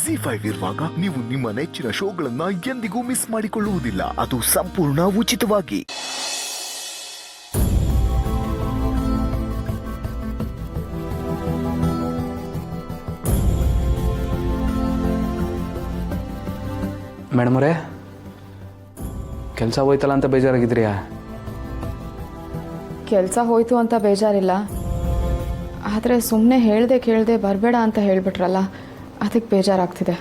ZEE5 ಇರುವಾಗ ನೀವು ನಿಮ್ಮ ನೆಚ್ಚಿನ ಶೋಗಳನ್ನ ಎಂದಿಗೂ ಮಿಸ್ ಮಾಡಿಕೊಳ್ಳುವುದಿಲ್ಲ. ಅದು ಸಂಪೂರ್ಣ ಉಚಿತವಾಗಿ. ಮೇಡಮ್ ಅವರೇ, ಕೆಲಸ ಹೋಯ್ತಲ್ಲ ಅಂತ ಬೇಜಾರಾಗಿದ್ರಿಯಾ? ಕೆಲಸ ಹೋಯ್ತು ಅಂತ ಬೇಜಾರಿಲ್ಲ, ಆದರೆ ಸುಮ್ಮನೆ ಹೇಳ್ದೆ ಕೇಳದೆ ಬರಬೇಡ ಅಂತ ಹೇಳಿಬಿಟ್ರಲ್ಲ, ಅದಕ್ಕೆ ಬೇಜಾರಾಗ್ತಿದೆ.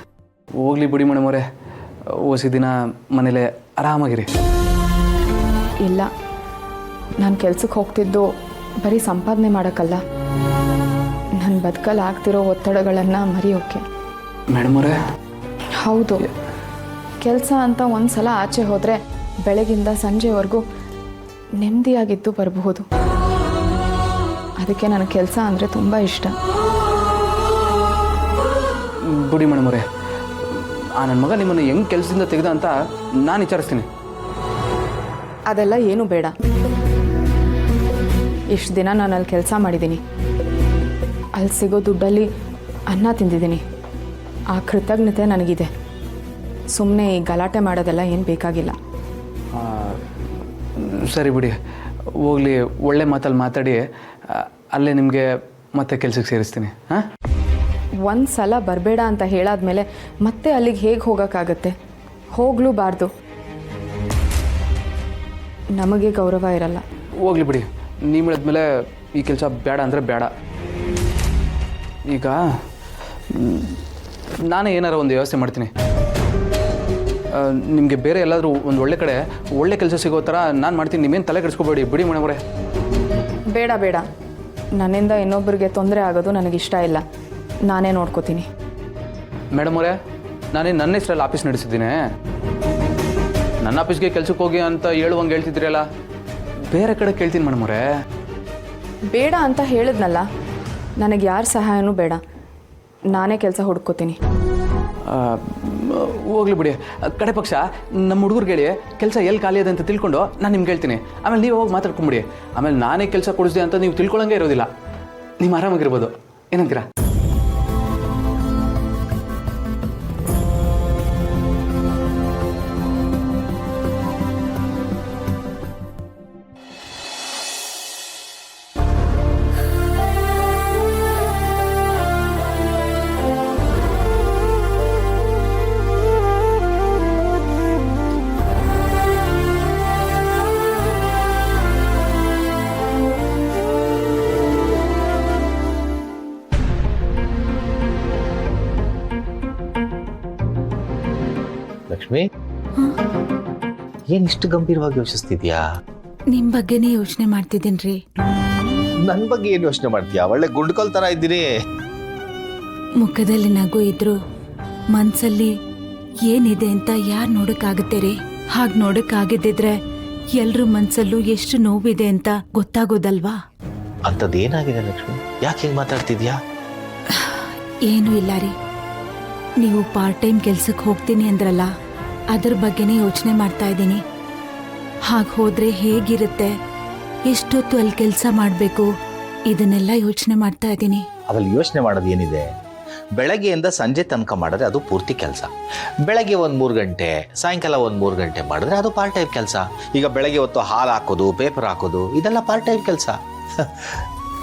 ಹೋಗ್ಲಿ ಬಿಡಿ ಮೇಡಮ್ ಅವರೇ, ಓಸಿ ದಿನ ಮನೇಲೆ ಆರಾಮಾಗಿರಿ. ಇಲ್ಲ, ನಾನು ಕೆಲ್ಸಕ್ಕೆ ಹೋಗ್ತಿದ್ದು ಬರೀ ಸಂಪಾದನೆ ಮಾಡೋಕ್ಕಲ್ಲ, ನನ್ನ ಬದುಕಲ್ಲಿ ಆಗ್ತಿರೋ ಒತ್ತಡಗಳನ್ನು ಮರೆಯೋಕ್ಕೆ. ಮೇಡಮ್ ಅವರೇ, ಹೌದು, ಕೆಲಸ ಅಂತ ಒಂದು ಸಲ ಆಚೆ ಹೋದರೆ ಬೆಳಗಿಂದ ಸಂಜೆವರೆಗೂ ನೆಮ್ಮದಿಯಾಗಿದ್ದು ಬರಬಹುದು. ಅದಕ್ಕೆ ನನಗೆ ಕೆಲಸ ಅಂದರೆ ತುಂಬ ಇಷ್ಟ. ಬಿಡಿ ಮೇಡಮ್ ಅವರೇ, ನನ್ನ ಮಗ ನಿಮ್ಮನ್ನು ಹೆಂಗೆ ಕೆಲಸದಿಂದ ತೆಗೆದ ಅಂತ ನಾನು ವಿಚಾರಿಸ್ತೀನಿ. ಅದೆಲ್ಲ ಏನೂ ಬೇಡ. ಇಷ್ಟು ದಿನ ನಾನು ಅಲ್ಲಿ ಕೆಲಸ ಮಾಡಿದ್ದೀನಿ, ಅಲ್ಲಿ ಸಿಗೋ ದುಡ್ಡಲ್ಲಿ ಅನ್ನ ತಿಂದಿದ್ದೀನಿ. ಆ ಕೃತಜ್ಞತೆ ನನಗಿದೆ. ಸುಮ್ಮನೆ ಈ ಗಲಾಟೆ ಮಾಡೋದೆಲ್ಲ ಏನು ಬೇಕಾಗಿಲ್ಲ. ಸರಿ ಬಿಡಿ, ಹೋಗ್ಲಿ. ಒಳ್ಳೆ ಮಾತಲ್ಲಿ ಮಾತಾಡಿ ಅಲ್ಲೇ ನಿಮಗೆ ಮತ್ತೆ ಕೆಲಸಕ್ಕೆ ಸೇರಿಸ್ತೀನಿ. ಹಾಂ, ಒಂದು ಸಲ ಬರಬೇಡ ಅಂತ ಹೇಳಾದ್ಮೇಲೆ ಮತ್ತೆ ಅಲ್ಲಿಗೆ ಹೇಗೆ ಹೋಗೋಕ್ಕಾಗತ್ತೆ? ಹೋಗ್ಲೂಬಾರ್ದು. ನಮಗೆ ಗೌರವ ಇರಲ್ಲ. ಹೋಗ್ಲಿ ಬಿಡಿ, ನೀವು ಹೇಳಿದ್ಮೇಲೆ ಈ ಕೆಲಸ ಬೇಡ ಅಂದರೆ ಬೇಡ. ಈಗ ನಾನೇ ಏನಾರ ಒಂದು ವ್ಯವಸ್ಥೆ ಮಾಡ್ತೀನಿ. ನಿಮಗೆ ಬೇರೆ ಎಲ್ಲಾದರೂ ಒಂದು ಒಳ್ಳೆ ಕಡೆ ಒಳ್ಳೆ ಕೆಲಸ ಸಿಗೋ ಥರ ನಾನು ಮಾಡ್ತೀನಿ. ನೀವೇನು ತಲೆ ಕೆಡಿಸ್ಕೋಬೇಡಿ. ಬಿಡಿ ಮೇಡಮ್ ಅವರೇ. ಬೇಡ ಬೇಡ, ನನ್ನಿಂದ ಇನ್ನೊಬ್ಬರಿಗೆ ತೊಂದರೆ ಆಗೋದು ನನಗಿಷ್ಟ ಇಲ್ಲ. ನಾನೇ ನೋಡ್ಕೋತೀನಿ. ಮೇಡಮ್ ಅವರೇ, ನನ್ನ ಹೆಸರಲ್ಲಿ ಆಫೀಸ್ ನಡೆಸಿದ್ದೀನಿ. ನನ್ನ ಆಫೀಸ್ಗೆ ಕೆಲ್ಸಕ್ಕೆ ಹೋಗಿ ಅಂತ ಹೇಳುವಂಗೆ ಹೇಳ್ತಿದ್ರಲ್ಲ, ಬೇರೆ ಕಡೆ ಕೇಳ್ತೀನಿ ಮೇಡಮ್ ಅವರೇ. ಬೇಡ ಅಂತ ಹೇಳಿದ್ನಲ್ಲ, ನನಗೆ ಯಾರ ಸಹಾಯನೂ ಬೇಡ. ನಾನೇ ಕೆಲಸ ಹುಡ್ಕೋತೀನಿ. ಹೋಗ್ಲಿ ಬಿಡಿ. ಕಡೆ ಪಕ್ಷ ನಮ್ಮ ಹುಡುಗರಿಗೆ ಹೇಳಿ ಕೆಲಸ ಎಲ್ಲಿ ಖಾಲಿ ಇದೆ ಅಂತ ತಿಳ್ಕೊಂಡು ನಾನು ನಿಮ್ಗೆ ಹೇಳ್ತೀನಿ. ಆಮೇಲೆ ನೀವು ಹೋಗಿ ಮಾತಾಡ್ಕೊಂಬಿಡಿ. ಆಮೇಲೆ ನಾನೇ ಕೆಲಸ ಕೊಡಿಸಿದೆ ಅಂತ ನೀವು ತಿಳ್ಕೊಳ್ಳೋಂಗೆ ಇರೋದಿಲ್ಲ. ನೀವು ಆರಾಮಾಗಿರ್ಬೋದು. ಏನಂತೀರಾ? ಲಕ್ಷ್ಮಿ, ಏನ್ ಇಷ್ಟು ಗಂಭೀರವಾಗಿ ಯೋಚಿಸ್ತಿದ್ಯಾ? ನಿಮ್ ಬಗ್ಗೆನೇ ಯೋಚನೆ ಮಾಡ್ತಿದ್ದೀನ್ರಿ. ನನ್ ಬಗ್ಗೆ ಏನ್ ಯೋಚನೆ ಮಾಡ್ತೀಯಾ? ಒಳ್ಳೆ ಗುಂಡ್ಕೊಲ್ ತರ ಇದ್ದೀರಿ. ಮುಖದಲ್ಲಿ ನಗು ಇದ್ರು ಮನ್ಸಲ್ಲಿ ಏನಿದೆ ಅಂತ ಯಾರು ನೋಡಕ್ಕಾಗತ್ತೆ ರೀ? ಹಾಗ್ ನೋಡಕ್ಕಾಗಿದ್ದಿದ್ರೆ ಎಲ್ರ ಮನ್ಸಲ್ಲೂ ಎಷ್ಟು ನೋವಿದೆ ಅಂತ ಗೊತ್ತಾಗೋದಲ್ವಾ? ಅಂತದೇನಾಗಿದೆ ಲಕ್ಷ್ಮಿ? ಯಾಕೆ ಹಿಂಗ್ ಮಾತಾಡ್ತಿದ್ಯಾ? ಏನೂ ಇಲ್ಲ ರೀ. ನೀವು ಪಾರ್ಟ್ ಟೈಮ್ ಕೆಲ್ಸಕ್ಕೆ ಹೋಗ್ತೀನಿ ಅಂದ್ರಲ್ಲ, ಅದ್ರ ಬಗ್ಗೆನೇ ಯೋಚನೆ ಮಾಡ್ತಾ ಇದ್ದೀನಿ. ಹಾಗೆ ಹೋದ್ರೆ ಹೇಗಿರುತ್ತೆ, ಎಷ್ಟೊತ್ತು ಅಲ್ಲಿ ಕೆಲಸ ಮಾಡಬೇಕು, ಇದನ್ನೆಲ್ಲ ಯೋಚನೆ ಮಾಡ್ತಾ ಇದ್ದೀನಿ. ಅದ್ರಲ್ಲಿ ಯೋಚನೆ ಮಾಡೋದು ಏನಿದೆ? ಬೆಳಗ್ಗೆಯಿಂದ ಸಂಜೆ ತನಕ ಮಾಡಿದ್ರೆ ಅದು ಪೂರ್ತಿ ಕೆಲಸ. ಬೆಳಗ್ಗೆ 1-3 ಗಂಟೆ, ಸಾಯಂಕಾಲ 1-3 ಗಂಟೆ ಮಾಡಿದ್ರೆ ಅದು ಪಾರ್ಟ್ ಟೈಮ್ ಕೆಲಸ. ಈಗ ಬೆಳಗ್ಗೆ ಹೊತ್ತು ಹಾಲು ಹಾಕೋದು, ಪೇಪರ್ ಹಾಕೋದು, ಇದೆಲ್ಲ ಪಾರ್ಟ್ ಟೈಮ್ ಕೆಲಸ.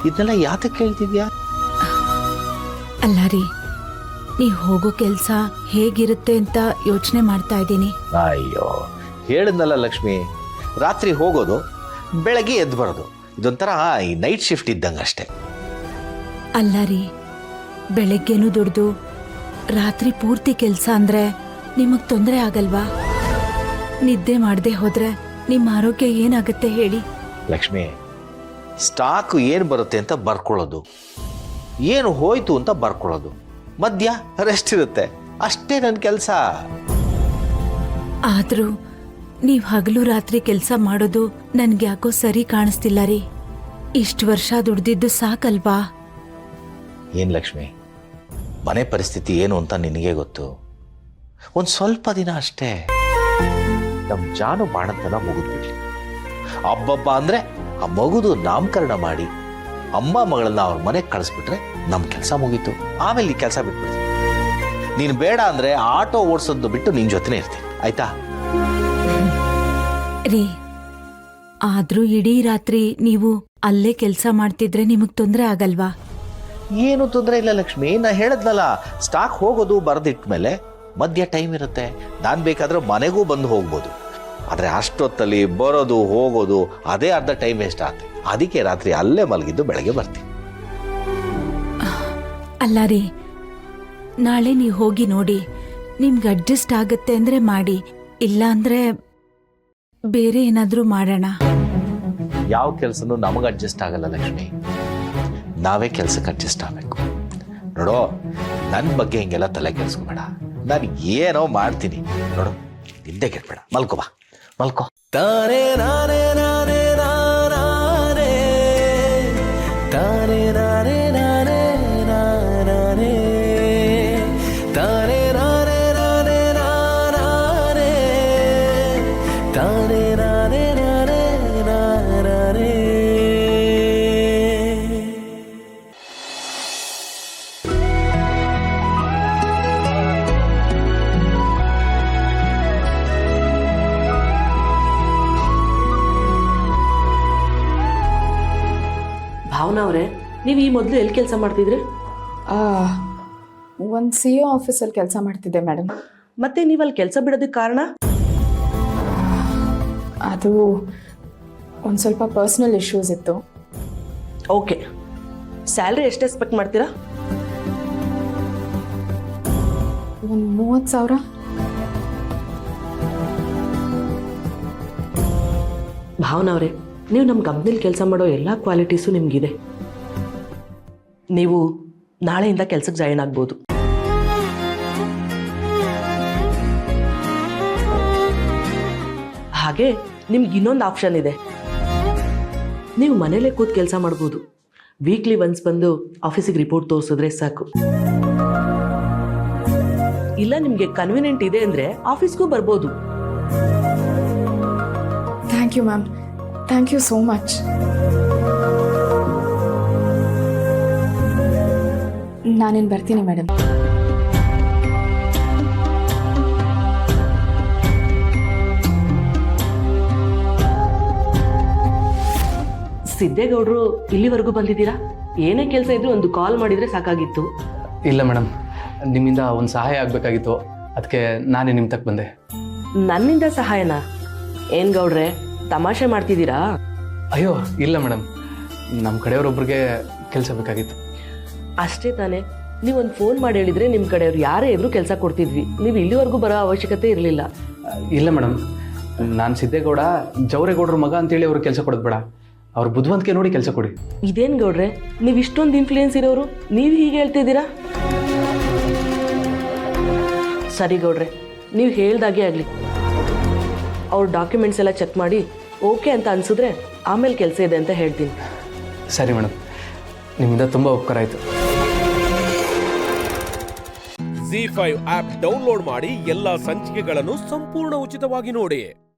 ಇದನ್ನೆಲ್ಲ ಯಾತಕ್ಕೆ ಕೇಳ್ತಿದ್ಯಾ? ಅಲ್ಲ ರೀ, ನೀವು ಹೋಗೋ ಕೆಲಸ ಹೇಗಿರುತ್ತೆ ಅಂತ ಯೋಚನೆ ಮಾಡ್ತಾ ಇದ್ದೀನಿ. ಅಯ್ಯೋ, ಹೇಳಿದ್ನಲ್ಲ ಲಕ್ಷ್ಮಿ, ರಾತ್ರಿ ಹೋಗೋದು, ಬೆಳಗ್ಗೆ ಎದ್ದು ಬರೋದು, ಇದೊಂಥರ ಈ ನೈಟ್ ಶಿಫ್ಟ್ ಇದ್ದಂಗೆ ಅಷ್ಟೇ. ಅಲ್ಲ ರೀ, ಬೆಳಗ್ಗೆನೂ ದುಡ್ದು ರಾತ್ರಿ ಪೂರ್ತಿ ಕೆಲಸ ಅಂದ್ರೆ ನಿಮಗ್ ತೊಂದರೆ ಆಗಲ್ವಾ? ನಿದ್ದೆ ಮಾಡದೆ ಹೋದ್ರೆ ನಿಮ್ಮ ಆರೋಗ್ಯ ಏನಾಗುತ್ತೆ ಹೇಳಿ? ಲಕ್ಷ್ಮಿ, ಸ್ಟಾಕ್ ಏನು ಬರುತ್ತೆ ಅಂತ ಬರ್ಕೊಳ್ಳೋದು, ಏನು ಹೋಯ್ತು ಅಂತ ಬರ್ಕೊಳ್ಳೋದು, ಮಧ್ಯ ರೆಸ್ಟ್ ಇರುತ್ತೆ, ಅಷ್ಟೇ ನನ್ನ ಕೆಲಸ. ಆದ್ರೂ ನೀವ್ ಹಗಲು ರಾತ್ರಿ ಕೆಲಸ ಮಾಡೋದು ನನ್ಗೆ ಯಾಕೋ ಸರಿ ಕಾಣಿಸ್ತಿಲ್ಲ ರೀ. ಇಷ್ಟು ವರ್ಷ ದುಡ್ದಿದ್ದು ಸಾಕಲ್ವಾ? ಏನ್ ಲಕ್ಷ್ಮಿ, ಮನೆ ಪರಿಸ್ಥಿತಿ ಏನು ಅಂತ ನಿನಗೆ ಗೊತ್ತು. ಒಂದು ಸ್ವಲ್ಪ ದಿನ ಅಷ್ಟೇ ನಮ್ಮ ಜಾನು ಬಾಣಂತನ ಮುಗಿದ್ಬಿಡ್ಲಿ. ಹಬ್ಬಬ್ಬ ಅಂದ್ರೆ ಆ ಮಗುದು ನಾಮಕರಣ ಮಾಡಿ ಅಮ್ಮ ಮಗಳನ್ನ ಅವ್ರ ಮನೆಗೆ ಕಳಿಸ್ಬಿಟ್ರೆ ನಮ್ಮ ಕೆಲಸ ಮುಗೀತು. ಆಮೇಲೆ ಈ ಕೆಲಸ ಬಿಟ್ಬಿಡ್ತೀವಿ. ನೀನು ಬೇಡ ಅಂದರೆ ಆಟೋ ಓಡಿಸೋದು ಬಿಟ್ಟು ನಿನ್ನ ಜೊತೆನೇ ಇರ್ತೀನಿ, ಆಯಿತಾ? ರೀ, ಆದ್ರೂ ಇಡೀ ರಾತ್ರಿ ನೀವು ಅಲ್ಲೇ ಕೆಲಸ ಮಾಡ್ತಿದ್ರೆ ನಿಮಗೆ ತೊಂದರೆ ಆಗಲ್ವಾ? ಏನು ತೊಂದರೆ ಇಲ್ಲ ಲಕ್ಷ್ಮಿ, ನಾ ಹೇಳಿದ್ನಲ್ಲ, ಸ್ಟಾಕ್ ಹೋಗೋದು ಬರೆದಿಟ್ಮೇಲೆ ಮಧ್ಯ ಟೈಮ್ ಇರುತ್ತೆ, ನಾನು ಬೇಕಾದ್ರೆ ಮನೆಗೂ ಬಂದು ಹೋಗ್ಬೋದು. ಆದರೆ ಅಷ್ಟೊತ್ತಲ್ಲಿ ಬರೋದು ಹೋಗೋದು ಅದೇ ಅರ್ಧ ಟೈಮ್ ವೇಸ್ಟ್ ಆಗುತ್ತೆ. ಅದಕ್ಕೆ ರಾತ್ರಿ ಅಲ್ಲೇ ಮಲಗಿದ್ದು ಬೆಳಗ್ಗೆ ಬರ್ತೀನಿ. ಅಲ್ಲ ರೀ, ನಾಳೆ ನೀವು ಹೋಗಿ ನೋಡಿ, ನಿಮ್ಗೆ ಅಡ್ಜಸ್ಟ್ ಆಗತ್ತೆ ಅಂದ್ರೆ ಮಾಡಿ, ಇಲ್ಲ ಅಂದ್ರೆ ಬೇರೆ ಏನಾದ್ರೂ ಮಾಡೋಣ. ಯಾವ ಕೆಲಸನೂ ನಮಗೆ ಅಡ್ಜಸ್ಟ್ ಆಗಲ್ಲ ಲಕ್ಷ್ಮಿ, ನಾವೇ ಕೆಲಸಕ್ಕೆ ಅಡ್ಜಸ್ಟ್ ಆಗಬೇಕು. ನೋಡೋ, ನನ್ನ ಬಗ್ಗೆ ಹಿಂಗೆಲ್ಲ ತಲೆ ಕೆಡಿಸ್ಕೋಬೇಡ, ನಾನು ಏನೋ ಮಾಡ್ತೀನಿ ನೋಡು, ನಿದ್ದೆ ಕೆಟ್ಬೇಡ, ಮಲ್ಕೋ ಬಾ, ಮಲ್ಕೋ. ತಾನೇ ನಾನೇ ನಾನೇ ನಾನೇ ತಾನೇ ನಾನೇ ನಾನೇ ನಾನೇ ತಾನೇ ನಾನೇ ನಾನೇ ನಾನೇ ತಾನೇ ನಾನೇ ನಾನೇ ನಾನೇ. ಭಾವನಾ ಅವರೇ, ನೀವು ಈ ಮೊದಲು ಎಲ್ಲಿ ಕೆಲಸ ಮಾಡ್ತಿದ್ರಿ? ಒಂದು ಸಿ ಒ ಆಫೀಸಲ್ಲಿ ಕೆಲಸ ಮಾಡ್ತಿದ್ದೆ ಮೇಡಮ್. ಮತ್ತೆ ನೀವು ಅಲ್ಲಿ ಕೆಲಸ ಬಿಡೋದಕ್ಕೆ ಕಾರಣ? ಅದು ಒಂದು ಸ್ವಲ್ಪ ಪರ್ಸ್ನಲ್ ಇಶ್ಯೂಸ್ ಇತ್ತು. ಓಕೆ, ಸ್ಯಾಲ್ರಿ ಎಷ್ಟು ಎಕ್ಸ್ಪೆಕ್ಟ್ ಮಾಡ್ತೀರಾ? ಒಂದು 30,000. ಭಾವನಾ ಅವರೇ, ನೀವು ನಮ್ಮ ಕಂಪ್ನಿಲಿ ಕೆಲಸ ಮಾಡೋ ಎಲ್ಲ ಕ್ವಾಲಿಟೀಸು ನಿಮಗಿದೆ. ನೀವು ನಾಳೆಯಿಂದ ಕೆಲಸಕ್ಕೆ ಜಾಯಿನ್ ಆಗ್ಬೋದು. ಹಾಗೆ ನಿಮ್ಗೆ ಇನ್ನೊಂದು ಆಪ್ಷನ್ ಇದೆ, ನೀವು ಮನೇಲೇ ಕೂತು ಕೆಲಸ ಮಾಡ್ಬೋದು. ವೀಕ್ಲಿ ಒನ್ಸ್ ಬಂದು ಆಫೀಸಿಗೆ ರಿಪೋರ್ಟ್ ತೋರಿಸಿದ್ರೆ ಸಾಕು. ಇಲ್ಲ ನಿಮಗೆ ಕನ್ವೀನಿಯಂಟ್ ಇದೆ ಅಂದರೆ ಆಫೀಸ್ಗೂ ಬರ್ಬೋದು. Thank you ma'am, thank you so much. ನಾನೇನು ಬರ್ತೀನಿ ಮೇಡಮ್. ಸಿದ್ದೇಗೌಡರು ಇಲ್ಲಿವರೆಗೂ ಬಂದಿದ್ದೀರಾ? ಏನೇ ಕೆಲಸ ಇದ್ರೂ ಒಂದು ಕಾಲ್ ಮಾಡಿದರೆ ಸಾಕಾಗಿತ್ತು. ಇಲ್ಲ ಮೇಡಮ್, ನಿಮ್ಮಿಂದ ಒಂದು ಸಹಾಯ ಆಗಬೇಕಾಗಿತ್ತು, ಅದಕ್ಕೆ ನಾನೇ ನಿಮ್ಮ ತಕ್ಕ ಬಂದೆ. ನನ್ನಿಂದ ಸಹಾಯನಾ? ಏನು ಗೌಡ್ರೆ, ತಮಾಷೆ ಮಾಡ್ತಿದ್ದೀರಾ? ಅಯ್ಯೋ ಇಲ್ಲ ಮೇಡಮ್, ನಮ್ಮ ಕಡೆಯವರೊಬ್ಬರಿಗೆ ಕೆಲಸ ಬೇಕಾಗಿತ್ತು. ಅಷ್ಟೇ ತಾನೇ, ನೀವೊಂದು ಫೋನ್ ಮಾಡಿ ಹೇಳಿದರೆ ನಿಮ್ಮ ಕಡೆಯವ್ರು ಯಾರೇ ಇದ್ರೂ ಕೆಲಸ ಕೊಡ್ತಿದ್ವಿ. ನೀವು ಇಲ್ಲಿವರೆಗೂ ಬರೋ ಅವಶ್ಯಕತೆ ಇರಲಿಲ್ಲ. ಇಲ್ಲ ಮೇಡಮ್, ನಾನು ಸಿದ್ದೇಗೌಡ ಜವರೇಗೌಡ್ರ ಮಗ ಅಂತೇಳಿ ಅವ್ರಿಗೆ ಕೆಲಸ ಕೊಡೋದು ಬೇಡ, ಅವ್ರ ಬುದ್ಧಿವಂತಿಕೆ ನೋಡಿ ಕೆಲಸ ಕೊಡಿ. ಇದೇನು ಗೌಡ್ರೆ, ನೀವು ಇಷ್ಟೊಂದು ಇನ್ಫ್ಲೂಯೆನ್ಸ್ ಇರೋರು ನೀವು ಹೀಗೆ ಹೇಳ್ತಿದ್ದೀರಾ? ಸರಿ ಗೌಡ್ರೆ, ನೀವು ಹೇಳ್ದಾಗೆ ಆಗಲಿ. ಅವ್ರ ಡಾಕ್ಯುಮೆಂಟ್ಸ್ ಎಲ್ಲ ಚೆಕ್ ಮಾಡಿ ಓಕೆ ಅಂತ ಅನಿಸಿದ್ರೆ ಆಮೇಲೆ ಕೆಲಸ ಇದೆ ಅಂತ ಹೇಳ್ತೀನಿ. ಸರಿ ಮೇಡಮ್, ನಿಮ್ಮಿಂದ ತುಂಬ ಉಪಕಾರ ಆಯಿತು. ZEE5 ಆಪ್ ಡೌನ್ಲೋಡ್ ಮಾಡಿ ಎಲ್ಲಾ ಸಂಚಿಕೆಗಳನ್ನು ಸಂಪೂರ್ಣ ಉಚಿತವಾಗಿ ನೋಡಿ.